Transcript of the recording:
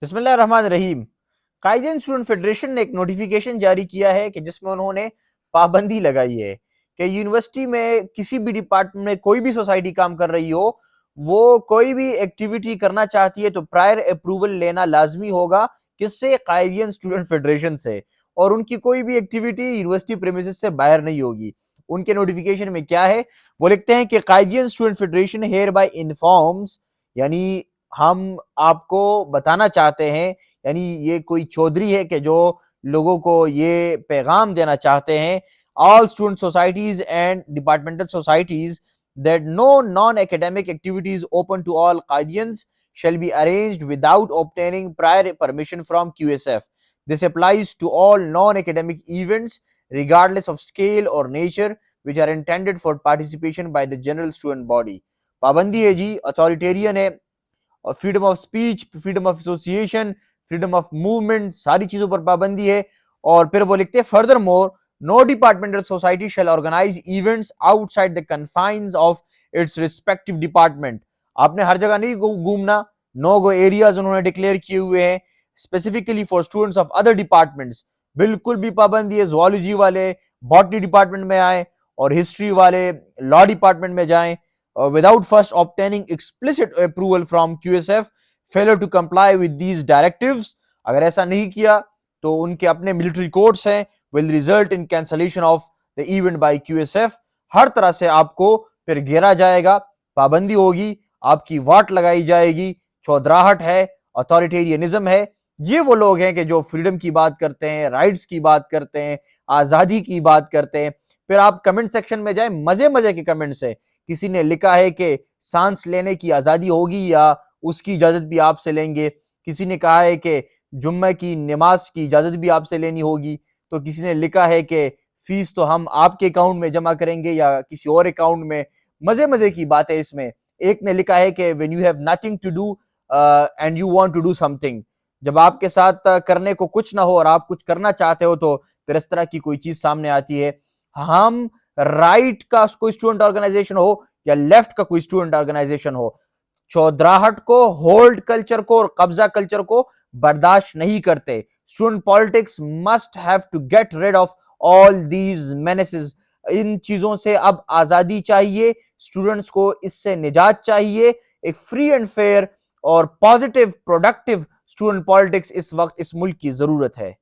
بسم اللہ الرحمن الرحیم۔ قائدین اسٹوڈنٹ فیڈریشن نے ایک نوٹیفیکیشن جاری کیا ہے کہ جس میں انہوں نے پابندی لگائی ہے کہ یونیورسٹی میں کسی بھی ڈپارٹمنٹ میں کوئی بھی سوسائٹی کام کر رہی ہو، وہ کوئی بھی ایکٹیویٹی کرنا چاہتی ہے تو پرائر اپروول لینا لازمی ہوگا، کس سے؟ قائدین اسٹوڈنٹ فیڈریشن سے، اور ان کی کوئی بھی ایکٹیویٹی یونیورسٹی پریمیسز سے باہر نہیں ہوگی۔ ان کے نوٹیفیکیشن میں کیا ہے؟ وہ لکھتے ہیں کہ قائدین student federation hereby informs, یعنی ہم آپ کو بتانا چاہتے ہیں، یعنی یہ کوئی چودھری ہے کہ جو لوگوں کو یہ پیغام دینا چاہتے ہیں، all student societies and departmental societies that no non-academic activities open to all Qaidians shall be arranged without obtaining prior permission from QSF. This applies to all non-academic events regardless of scale or nature which are intended for participation by the general student body. پابندی ہے جی، authoritarian ہے، اور freedom of speech, freedom of association, freedom of movement, ساری چیزوں پر پابندی ہے۔ اور پھر وہ لکھتے ہیں furthermore no departmental society shall organise events outside the confines of its respective department. آپ نے ہر جگہ نہیں گھومنا، نو گو ایریاز انہوں نے ڈکلیئر کیے ہوئے ہیں specifically for students of other departments. بالکل بھی پابندی ہے زوالوجی والے باٹنی ڈپارٹمنٹ میں آئیں اور ہسٹری والے لا ڈپارٹمنٹ میں جائیں without first obtaining explicit approval from QSF. Failure to comply with these directives، اگر ایسا نہیں کیا تو ان کے اپنے ملٹری کورٹس ہیں، will result in cancellation of the event by QSF۔ ہر طرح سے آپ کو پھر گھیرا جائے گا، پابندی ہوگی، آپ کی واٹ لگائی جائے گی، چودراہٹ ہے، اتھارٹیرینزم ہے۔ یہ وہ لوگ ہیں کہ جو فریڈم کی بات کرتے ہیں، رائٹس کی بات کرتے ہیں، آزادی کی بات کرتے ہیں۔ پھر آپ کمنٹ سیکشن میں جائیں، مزے کے کمنٹس ہیں۔ کسی نے لکھا ہے کہ سانس لینے کی آزادی ہوگی یا اس کی اجازت بھی آپ سے لیں گے، کسی نے کہا ہے کہ جمعہ کی نماز کی اجازت بھی آپ سے لینی ہوگی، تو کسی نے لکھا ہے کہ فیس تو ہم آپ کے اکاؤنٹ میں جمع کریں گے یا کسی اور اکاؤنٹ میں۔ مزے کی بات ہے اس میں۔ ایک نے لکھا ہے کہ when you have nothing to do and you want to do something، جب آپ کے ساتھ کرنے کو کچھ نہ ہو اور آپ کچھ کرنا چاہتے ہو تو پھر اس طرح کی کوئی چیز سامنے آتی ہے۔ ہم رائٹ کا کوئی اسٹوڈنٹ آرگنائزیشن ہو یا لیفٹ کا کوئی اسٹوڈنٹ آرگنائزیشن ہو، چودراہٹ کو، ہولڈ کلچر کو اور قبضہ کلچر کو برداشت نہیں کرتے۔ Student politics must have to get rid of all these menaces. ان چیزوں سے اب آزادی چاہیے، اسٹوڈنٹس کو اس سے نجات چاہیے۔ ایک فری اینڈ فیئر اور پازیٹیو پروڈکٹیو اسٹوڈنٹ پالیٹکس اس وقت اس ملک کی ضرورت ہے۔